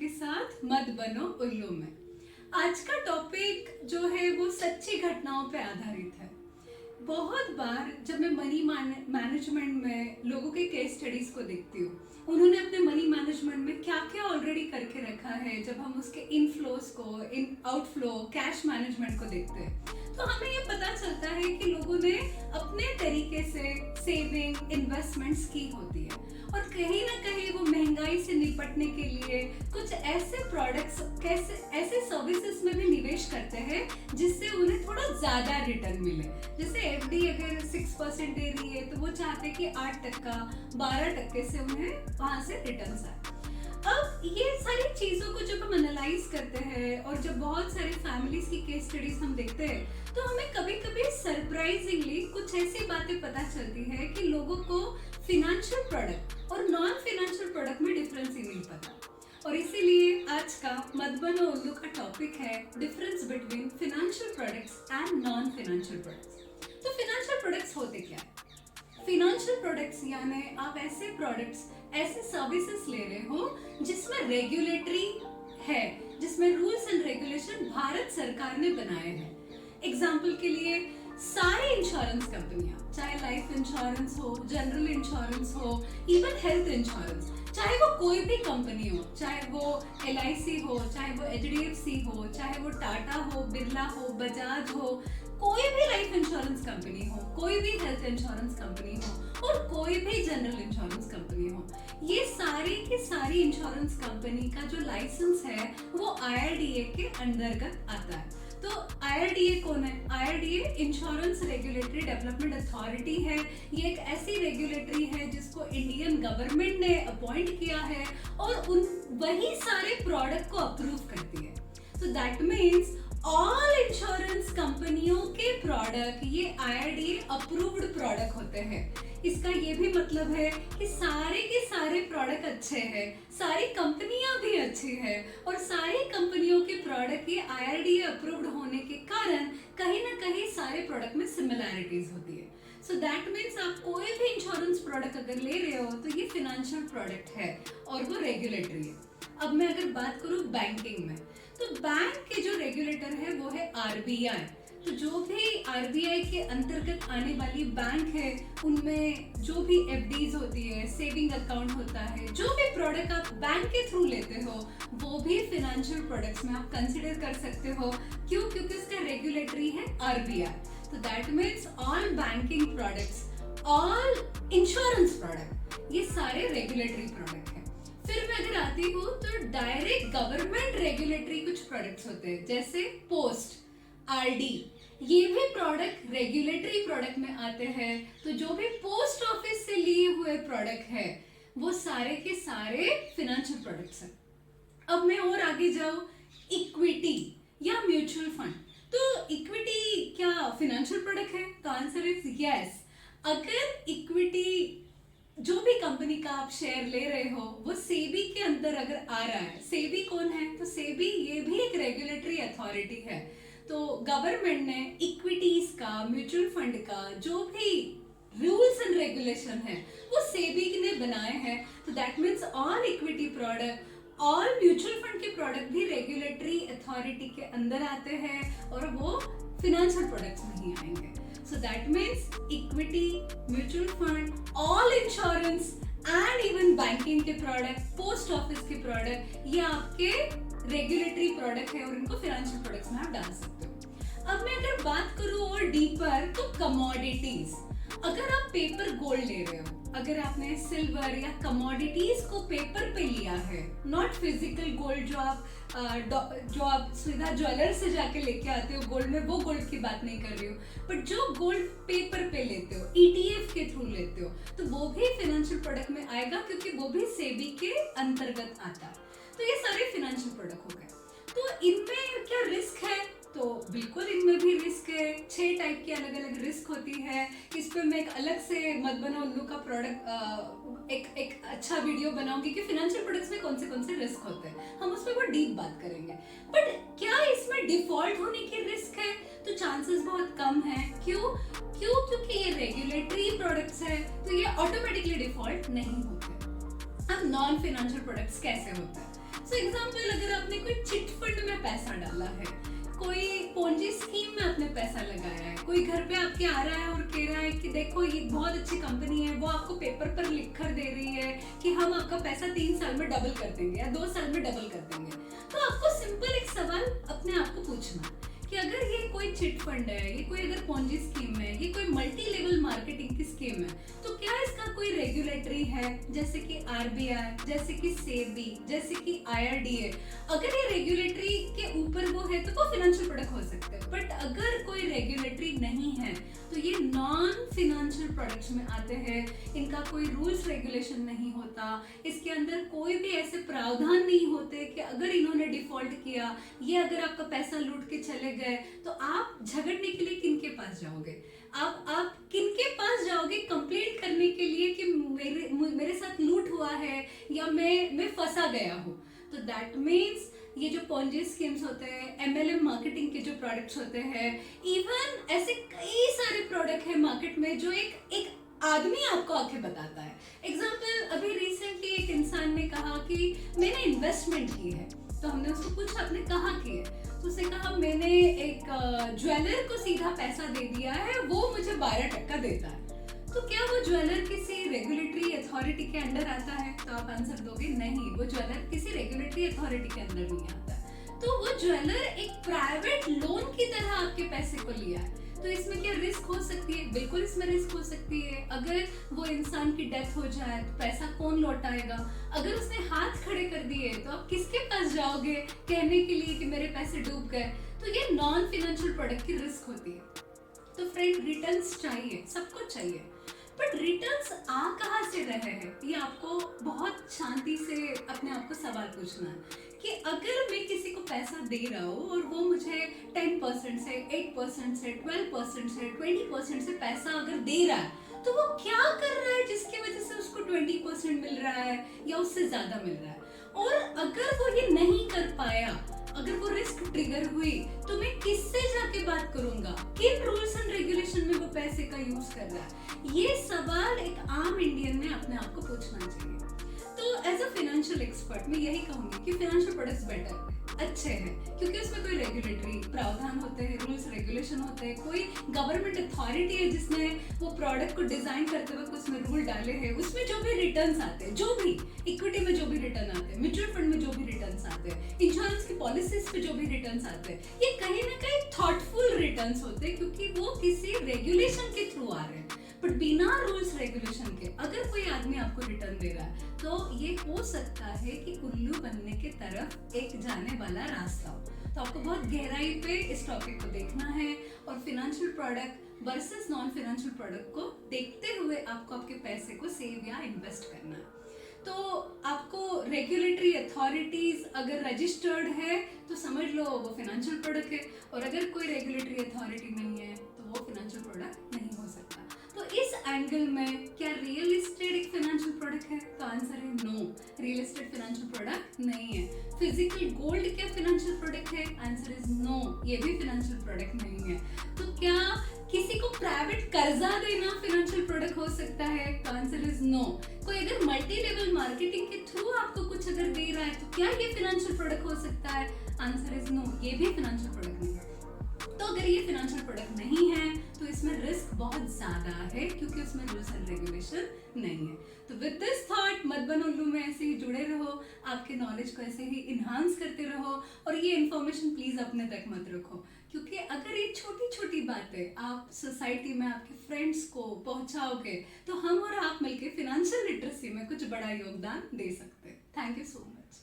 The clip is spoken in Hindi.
के साथ मत बनो उल्लू में। आज का टॉपिक जो है वो सच्ची घटनाओं पे आधारित है। बहुत बार जब मैं मनी मैनेजमेंट में लोगों के केस स्टडीज को देखती हूँ, उन्होंने अपने मनी मैनेजमेंट में क्या क्या ऑलरेडी करके रखा है, जब हम उसके इनफ्लोस को, इन आउटफ्लो, कैश मैनेजमेंट को देखते हैं तो हमें ये पता चलता है कि लोगों ने अपने तरीके से सेविंग, इन्वेस्टमेंट्स की होती है और कहीं ना कहीं वो महंगाई से निपटने के लिए कुछ ऐसे प्रोडक्ट्स, ऐसे सर्विसेज में भी निवेश करते हैं जिससे उन्हें थोड़ा ज्यादा रिटर्न मिले। जैसे एफडी अगर 6% दे रही है तो वो चाहते हैं कि 8%, 12% से उन्हें वहां से रिटर्न आए। अब ये सारी चीजों को जब हम एनालाइज करते हैं और जब बहुत सारे फैमिलीज की केस स्टडीज हम देखते हैं तो हमें कभी कभी सरप्राइजिंगली कुछ ऐसी बातें पता चलती है कि लोगों को फिनेंशियल प्रोडक्ट और नॉन फिनेंशियल प्रोडक्ट में डिफरेंस ही नहीं पता। और इसीलिए आज का मत बनो उल्लू का टॉपिक है difference between financial products and non financial products. तो फिनेंशियल प्रोडक्ट्स होते क्या है? फिनेंशियल प्रोडक्ट्स यानी आप ऐसे प्रोडक्ट्स, ऐसे सर्विसेज ले रहे हो जिसमें रेगुलेटरी है, जिसमें रूल्स एंड रेगुलेशन भारत सरकार ने बनाए हैं। एग्जाम्पल के लिए सारे इंश्योरेंस कंपनियां, चाहे लाइफ इंश्योरेंस हो, जनरल इंश्योरेंस हो, इवन हेल्थ इंश्योरेंस, चाहे वो कोई भी कंपनी हो, चाहे वो LIC हो, चाहे वो HDFC हो, चाहे वो टाटा हो, बिरला हो, बजाज हो, कोई भी लाइफ इंश्योरेंस कंपनी हो, कोई भी हेल्थ इंश्योरेंस कंपनी हो और कोई भी जनरल इंश्योरेंस कंपनी हो, ये सारी की सारी इंश्योरेंस कंपनी का जो लाइसेंस है वो IRDA के अंतर्गत आता है। तो IRDA कौन है? IRDA insurance regulatory development authority है। ये एक ऐसी रेगुलेटरी है जिसको इंडियन गवर्नमेंट ने अपॉइंट किया है और वही सारे प्रोडक्ट को अप्रूव करती है। तो दैट मीन्स ऑल इंश्योरेंस कंपनियों के प्रोडक्ट ये IRDA अप्रूव्ड प्रोडक्ट होते हैं। इसका ये भी मतलब है कि सारे के सारे प्रोडक्ट अच्छे हैं, सारी कंपनियां भी अच्छी हैं और सारी कंपनियों के प्रोडक्ट ये IRDA अप्रूव्ड होने के कारण कहीं ना कहीं सारे प्रोडक्ट में सिमिलैरिटीज होती है। सो दैट मीन्स आप कोई भी इंश्योरेंस प्रोडक्ट अगर ले रहे हो तो ये फिनेंशियल प्रोडक्ट है और वो रेगुलेटरी है। अब मैं अगर बात करूँ बैंकिंग में, तो बैंक के जो रेगुलेटर है वो है RBI। तो जो भी RBI के अंतर्गत आने वाली बैंक है उनमें जो भी FDs होती है, सेविंग अकाउंट होता है, जो भी प्रोडक्ट आप बैंक के थ्रू लेते हो वो भी फिनेंशियल प्रोडक्ट्स में आप कंसिडर कर सकते हो। क्यों? क्योंकि उसका रेगुलेटरी है RBI। तो that means all banking products, all insurance product, ये सारे रेगुलेटरी प्रोडक्ट है। फिर मैं अगर आती हूँ तो डायरेक्ट गवर्नमेंट रेगुलेटरी कुछ प्रोडक्ट्स होते हैं, जैसे पोस्ट, RD, ये भी प्रोडक्ट रेगुलेटरी प्रोडक्ट में आते हैं। तो जो भी पोस्ट ऑफिस से लिए हुए प्रोडक्ट है वो सारे के सारे फिनेंशियल प्रोडक्ट्स हैं। अब मैं और आगे जाऊँ, इक्विटी या म्यूचुअल फंड। तो इक्विटी क्या फिनेंशियल प्रोडक्ट है? तो आंसर इज यस। अगर इक्विटी जो भी कंपनी का आप शेयर ले रहे हो वो सेबी के अंदर अगर आ रहा है, सेबी कौन है? तो सेबी ये भी एक रेगुलेटरी अथॉरिटी है। तो गवर्नमेंट ने इक्विटीज का, म्यूचुअल फंड का जो भी रूल्स एंड रेगुलेशन है वो सेबी ने बनाए हैं। तो that means all equity product, all mutual fund के प्रोडक्ट भी रेगुलेटरी अथॉरिटी के अंदर आते हैं और वो फिनेंशियल प्रोडक्ट्स में ही आएंगे। So that means equity, mutual fund, all insurance and even banking के प्रोडक्ट, पोस्ट ऑफिस के प्रोडक्ट, ये आपके रेगुलेटरी प्रोडक्ट है और इनको फाइनेंशियल प्रोडक्ट्स में आप डाल सकते हो। अब मैं अगर बात करूँ और डीपर, तो कमोडिटीज। अगर आप पेपर गोल्ड ले रहे हो, अगर आपने सिल्वर या कमोडिटीज को पेपर पे लिया है, नॉट फिजिकल गोल्ड जो आप सीधा ज्वेलर से जाके लेके आते हो गोल्ड में, वो गोल्ड की बात नहीं कर रही हूँ, बट जो गोल्ड पेपर पे लेते हो, ETF के थ्रू लेते हो, तो वो भी फाइनेंशियल प्रोडक्ट में आएगा क्योंकि वो भी सेबी के अंतर्गत आता है। तो ये सारे फाइनेंशियल प्रोडक्ट हो गए। तो इनमें क्या रिस्क है? तो बिल्कुल इनमें भी रिस्क है। 6 टाइप की अलग अलग रिस्क होती है। इस पे मैं एक अलग से मत बनो उल्लू का प्रोडक्ट एक अच्छा वीडियो बनाऊंगी कि फिनेंशियल प्रोडक्ट्स में कौन से रिस्क होते हैं, हम उस पर बहुत डीप बात करेंगे। बट क्या इसमें डिफॉल्ट होने की रिस्क है? तो चांसेस बहुत कम है। क्योंकि ये रेगुलेटरी प्रोडक्ट्स है तो ये ऑटोमेटिकली डिफॉल्ट नहीं होते। अब नॉन फाइनेंशियल प्रोडक्ट्स कैसे होते हैं? सो एग्जाम्पल, अगर आपने कोई चिट फंड में पैसा डाला है, कोई पोंजी स्कीम में आपने पैसा लगाया है, कोई घर पे आपके आ रहा है और कह रहा है कि देखो ये बहुत अच्छी कंपनी है, वो आपको पेपर पर लिख कर दे रही है कि हम आपका पैसा 3 साल में डबल कर देंगे या 2 साल में डबल कर देंगे, तो आपको सिंपल एक सवाल अपने आप को पूछना कि अगर ये कोई चिट फंड है, ये कोई अगर पोंजी स्कीम है, ये कोई मल्टी लेवल मार्केटिंग की स्कीम है, तो क्या इसका कोई रेगुलेटरी है, जैसे कि आरबीआई, जैसे कि सेबी, जैसे कि आईआरडीए? अगर ये रेगुलेटरी के ऊपर वो है तो वो फाइनेंशियल प्रोडक्ट हो सकते हैं, बट अगर कोई रेगुलेटरी नहीं है तो ये नॉन फाइनेंशियल प्रोडक्ट्स में आते हैं। इनका कोई रूल्स रेगुलेशन नहीं होता, इसके अंदर कोई भी ऐसे प्रावधान नहीं होते कि अगर इन्होंने डिफॉल्ट किया, ये अगर आपका पैसा लूट के चले गए, तो आप झगड़ने के लिए किनके पास जाओगे? आप किनके पास जाओगे कंप्लेंट करने के लिए कि मेरे साथ लूट हुआ है या मैं फंसा गया हूँ? तो दैट मीन्स ये जो पोंजी स्कीम्स होते हैं, एमएलएम मार्केटिंग के जो प्रोडक्ट्स होते हैं, इवन ऐसे कई सारे प्रोडक्ट है मार्केट में जो एक आदमी आपको आके बताता है। एग्जाम्पल, अभी रिसेंटली एक इंसान ने कहा कि मैंने इन्वेस्टमेंट की है, तो हमने उसको पूछा आपने कहाँ की है, तो उसने कहा मैंने एक ज्वेलर को सीधा पैसा दे दिया है, वो मुझे 12% देता है। तो क्या वो ज्वेलर किसी रेगुलेटरी अथॉरिटी के अंडर आता है? तो आप आंसर दोगे नहीं, वो ज्वेलर किसी रेगुलेटरी अथॉरिटी के अंदर नहीं आता है। तो वो ज्वेलर एक प्राइवेट लोन की तरह आपके पैसे को लिया है। तो इसमें क्या रिस्क हो सकती है? बिल्कुल इसमें रिस्क हो सकती है। अगर वो इंसान की डेथ हो जाए तो पैसा कौन लौटाएगा? अगर उसने हाथ खड़े कर दिए तो आप किसके पास जाओगे कहने के लिए कि मेरे पैसे डूब गए? तो ये नॉन फाइनेंशियल प्रोडक्ट की रिस्क होती है। तो फ्रेंड, रिटर्न्स चाहिए, सब कुछ चाहिए, बट रिटर्न्स आ कहाँ से रहे हैं? ये आपको बहुत शांति से अपने आप को सवाल पूछना है कि अगर मैं किसी को पैसा दे रहा हूँ और वो मुझे 10% से, 8% से, 12% से, 20% से पैसा अगर दे रहा है, तो वो क्या कर रहा है जिसकी वजह से उसको 20% मिल रहा है या उससे ज्यादा मिल रहा है? और अगर वो ये नहीं कर पाया, अगर वो रिस्क ट्रिगर हुई, तो मैं किससे जाके बात करूंगा? किन रूल्स एंड रेगुलेशन में वो पैसे का यूज कर रहा है? ये सवाल एक आम इंडियन ने अपने आप को पूछना चाहिए। तो एज अ फाइनेंशियल एक्सपर्ट मैं यही कहूंगी कि फाइनेंशियल प्रोडक्ट्स बेटर अच्छे हैं, क्योंकि उसमें कोई रेगुलेटरी प्रावधान होते हैं, रूल्स रेगुलेशन होते हैं, कोई गवर्नमेंट अथॉरिटी है जिसने वो प्रोडक्ट को डिजाइन करते वक्त उसमें रूल डाले हैं, उसमें जो भी रिटर्न्स आते हैं, जो भी इक्विटी में जो भी रिटर्न आते हैं, म्यूचुअल फंड में जो भी रिटर्न्स आते हैं, इंश्योरेंस की पॉलिसीज पे जो भी रिटर्न्स आते हैं, ये कहीं ना कहीं थॉटफुल रिटर्न्स होते हैं, क्योंकि वो किसी रेगुलेशन के थ्रू आ रहे हैं। बट बिना रूल्स रेगुलेशन के अगर कोई आदमी आपको रिटर्न दे रहा है, तो ये हो सकता है कि उल्लू बनने के तरफ एक जाने वाला रास्ता हो। तो आपको बहुत गहराई पे इस टॉपिक को देखना है और financial product versus non financial product को देखते हुए आपको आपके पैसे को सेव या इन्वेस्ट करना है। तो आपको रेगुलेटरी अथॉरिटीज अगर रजिस्टर्ड है तो समझ लो वो फाइनेंशियल प्रोडक्ट है, और अगर कोई रेगुलेटरी अथॉरिटी नहीं है तो वो फाइनेंशियल प्रोडक्ट नहीं हो सकता। तो इस एंगल में क्या रियल एस्टेट एक फाइनेंशियल प्रोडक्ट है? तो आंसर है no, real estate financial product नहीं है। फिजिकल गोल्ड क्या फाइनेंशियल प्रोडक्ट है? आंसर इज नो, ये भी फाइनेंशियल प्रोडक्ट नहीं है। तो क्या किसी को प्राइवेट कर्जा देना फाइनेंशियल प्रोडक्ट हो सकता है? तो आंसर इज नो। कोई अगर मल्टी लेवल मार्केटिंग के थ्रू आपको कुछ अगर दे रहा है तो क्या ये फाइनेंशियल प्रोडक्ट हो सकता है? आंसर इज नो, ये भी फाइनेंशियल प्रोडक्ट नहीं है। तो अगर ये फाइनेंशियल प्रोडक्ट नहीं है तो इसमें रिस्क बहुत ज्यादा है, क्योंकि उसमें रूल्स एंड रेगुलेशन नहीं है। तो विद दिस थॉट मत बनो उल्लू में ऐसे ही जुड़े रहो, आपके नॉलेज को ऐसे ही इन्हांस करते रहो, और ये इन्फॉर्मेशन प्लीज अपने तक मत रखो, क्योंकि अगर ये छोटी छोटी बातें आप सोसाइटी में आपके फ्रेंड्स को पहुंचाओगे तो हम और आप मिलकर फाइनेंशियल लिटरेसी में कुछ बड़ा योगदान दे सकते हैं। Thank you so much.